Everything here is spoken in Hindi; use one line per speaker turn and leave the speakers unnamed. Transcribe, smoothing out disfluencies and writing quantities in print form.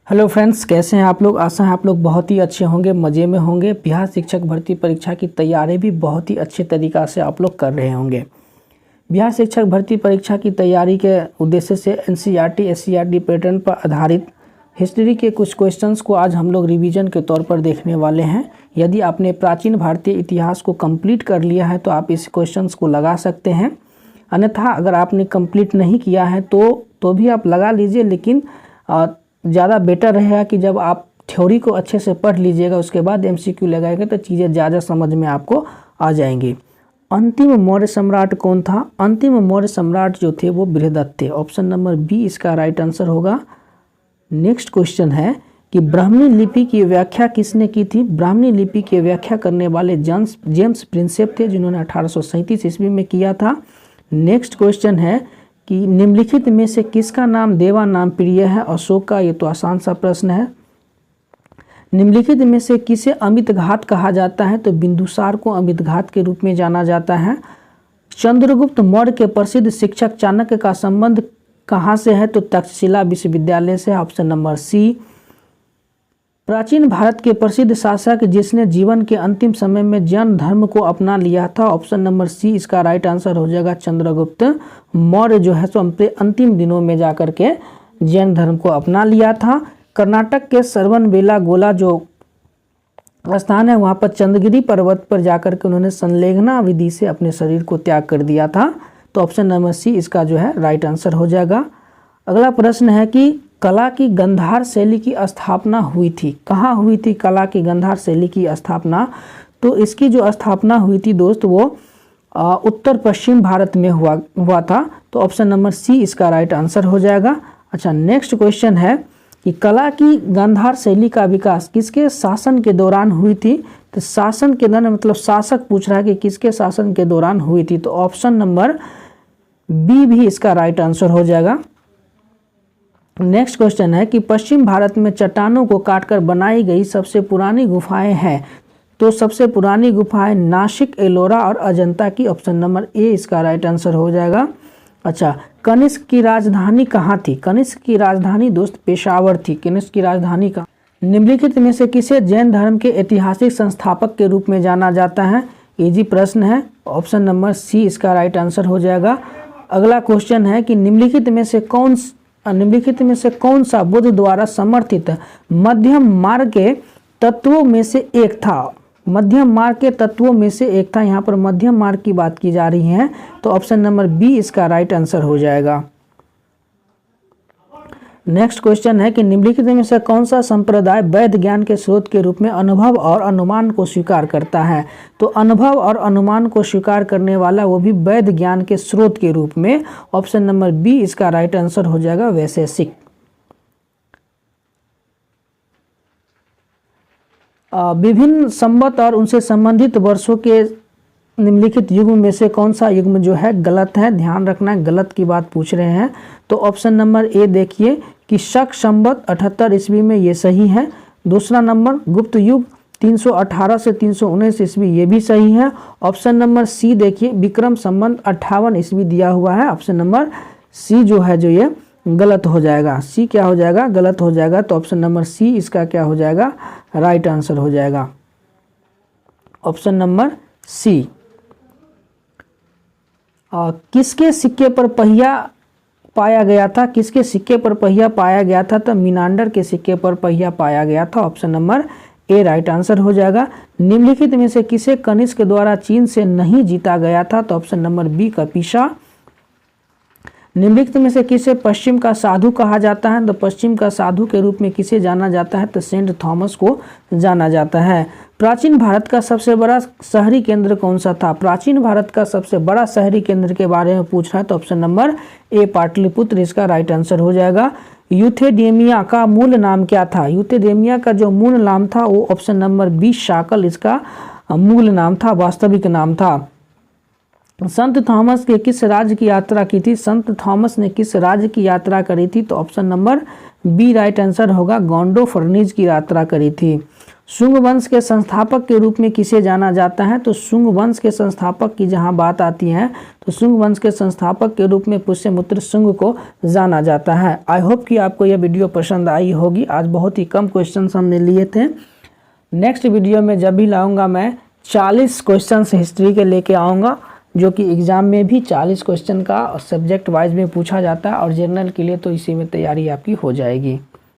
हेलो फ्रेंड्स, कैसे हैं आप लोग। आशा है आप लोग बहुत ही अच्छे होंगे, मज़े में होंगे। बिहार शिक्षक भर्ती परीक्षा की तैयारी भी बहुत ही अच्छे तरीक़ा से आप लोग कर रहे होंगे। बिहार शिक्षक भर्ती परीक्षा की तैयारी के उद्देश्य से एनसीईआरटी एससीईआरटी पैटर्न पर आधारित हिस्ट्री के कुछ क्वेश्चंस को आज हम लोग रिवीजन के तौर पर देखने वाले हैं। यदि आपने प्राचीन भारतीय इतिहास को कंप्लीट कर लिया है तो आप इस क्वेश्चंस को लगा सकते हैं, अन्यथा अगर आपने कंप्लीट नहीं किया है तो भी आप लगा लीजिए, लेकिन ज़्यादा बेटर रहेगा कि जब आप थ्योरी को अच्छे से पढ़ लीजिएगा उसके बाद एमसीक्यू लगाएंगे तो चीज़ें ज़्यादा समझ में आपको आ जाएंगी। अंतिम मौर्य सम्राट कौन था? अंतिम मौर्य सम्राट जो थे वो बृहदत्त थे। ऑप्शन नंबर बी इसका राइट आंसर होगा। नेक्स्ट क्वेश्चन है कि ब्राह्मणी लिपि की व्याख्या किसने की थी? ब्राह्मणी लिपि की व्याख्या करने वाले जेम्स प्रिंसेप थे, जिन्होंने 1837 ईस्वी में किया था। नेक्स्ट क्वेश्चन है कि निम्नलिखित में से किसका नाम देवा नाम प्रिय है? अशोक का। ये तो आसान सा प्रश्न है। निम्नलिखित में से किसे अमित घात कहा जाता है? तो बिंदुसार को अमित घात के रूप में जाना जाता है। चंद्रगुप्त मौर्य के प्रसिद्ध शिक्षक चाणक्य का संबंध कहाँ से है? तो तक्षशिला विश्वविद्यालय से। Option number C. प्राचीन भारत के प्रसिद्ध शासक जिसने जीवन के अंतिम समय में जैन धर्म को अपना लिया था? ऑप्शन नंबर सी इसका राइट आंसर हो जाएगा। चंद्रगुप्त मौर्य जो है सो अपने अंतिम दिनों में जाकर के जैन धर्म को अपना लिया था। कर्नाटक के श्रवणबेलागोला जो स्थान है वहाँ पर चंद्रगिरी पर्वत पर जाकर के उन्होंने संलेखना विधि से अपने शरीर को त्याग कर दिया था। तो ऑप्शन नंबर सी इसका जो है राइट आंसर हो जाएगा। अगला प्रश्न है कि कला की गंधार शैली की स्थापना हुई थी। कहाँ हुई थी कला की गंधार शैली की स्थापना? तो इसकी जो स्थापना हुई थी दोस्त वो उत्तर पश्चिम भारत में हुआ था। तो ऑप्शन नंबर सी इसका राइट आंसर हो जाएगा। अच्छा, नेक्स्ट क्वेश्चन है कि कला की गांधार शैली का विकास किसके शासन के दौरान हुई थी? तो शासन के दौरान मतलब शासक पूछ रहा है कि किसके शासन के दौरान हुई थी। तो ऑप्शन नंबर बी भी इसका राइट आंसर हो जाएगा। नेक्स्ट क्वेश्चन है कि पश्चिम भारत में चट्टानों को काटकर बनाई गई सबसे पुरानी गुफाएं हैं। तो सबसे पुरानी गुफाएं नासिक, एलोरा और अजंता की। ऑप्शन नंबर ए इसका राइट आंसर हो जाएगा। अच्छा, कनिष्क की राजधानी कहाँ थी? कनिष्क की राजधानी दोस्त पेशावर थी। कनिष्क की राजधानी का निम्नलिखित में से किसे जैन धर्म के ऐतिहासिक संस्थापक के रूप में जाना जाता है? इजी प्रश्न है। ऑप्शन नंबर सी इसका राइट आंसर हो जाएगा। अगला क्वेश्चन है कि निम्नलिखित में से कौन सा बुद्ध द्वारा समर्थित मध्यम मार्ग के तत्वों में से एक था? मध्यम मार्ग के तत्वों में से एक था। यहाँ पर मध्यम मार्ग की बात की जा रही है। तो ऑप्शन नंबर बी इसका राइट आंसर हो जाएगा। नेक्स्ट क्वेश्चन है कि निम्नलिखित में से कौन सा संप्रदाय वैध ज्ञान के स्रोत के रूप में अनुभव और अनुमान को स्वीकार करता है? तो अनुभव और अनुमान को स्वीकार करने वाला वो भी वैध ज्ञान के स्रोत के रूप में। ऑप्शन नंबर बी इसका राइट आंसर हो जाएगा। वैशेषिक। विभिन्न संवत और उनसे संबंधित वर्षों के निम्नलिखित युग्म में से कौन सा युग्म जो है गलत है? ध्यान रखना, गलत की बात पूछ रहे हैं। तो ऑप्शन नंबर ए देखिए कि शक संवत 78 ईस्वी में ये सही है। दूसरा नंबर गुप्त युग 318 से 319 ईस्वी, ये भी सही है। ऑप्शन नंबर सी देखिए विक्रम संवत 58 ईस्वी दिया हुआ है। ऑप्शन नंबर सी जो है जो ये गलत हो जाएगा। सी क्या हो जाएगा? गलत हो जाएगा। तो ऑप्शन नंबर सी इसका क्या हो जाएगा? राइट आंसर हो जाएगा। Option number C. किसके सिक्के पर पहिया पाया गया था? किसके सिक्के पर पहिया पाया गया था? तो मीनांडर के सिक्के पर पहिया पाया गया था। Option number A right answer हो जाएगा। निम्नलिखित में से किसे कनिष्क के द्वारा चीन से नहीं जीता गया था? तो ऑप्शन नंबर बी कपीसा। निम्नलिखित में से किसे पश्चिम का साधु कहा जाता है? तो पश्चिम का साधु के रूप में किसे जाना जाता है? तो सेंट थॉमस को जाना जाता है। प्राचीन भारत का सबसे बड़ा शहरी केंद्र कौन सा था? प्राचीन भारत का सबसे बड़ा शहरी केंद्र के बारे में पूछ रहा है। तो ऑप्शन नंबर ए पाटलिपुत्र इसका राइट आंसर हो जाएगा। यूथेडेमिया का मूल नाम क्या था? यूथेडेमिया का जो मूल नाम था वो ऑप्शन नंबर बी शाकल इसका मूल नाम था, वास्तविक नाम था। संत थॉमस के किस राज्य की यात्रा की थी? संत थॉमस ने किस राज्य की यात्रा करी थी? तो option number B right answer होगा। गोंडो फर्नीज की यात्रा करी थी। शुंग वंश के संस्थापक के रूप में किसे जाना जाता है? तो शुंग वंश के संस्थापक की जहां बात आती है तो शुंग वंश के संस्थापक के रूप में पुष्यमित्र शुंग को जाना जाता है। आई होप कि आपको यह वीडियो पसंद आई होगी। आज बहुत ही कम क्वेश्चन हमने लिए थे। नेक्स्ट वीडियो में जब भी लाऊंगा मैं 40 क्वेश्चन हिस्ट्री के लेके आऊँगा, जो कि एग्ज़ाम में भी 40 क्वेश्चन का सब्जेक्ट वाइज में पूछा जाता है और जनरल के लिए तो इसी में तैयारी आपकी हो जाएगी।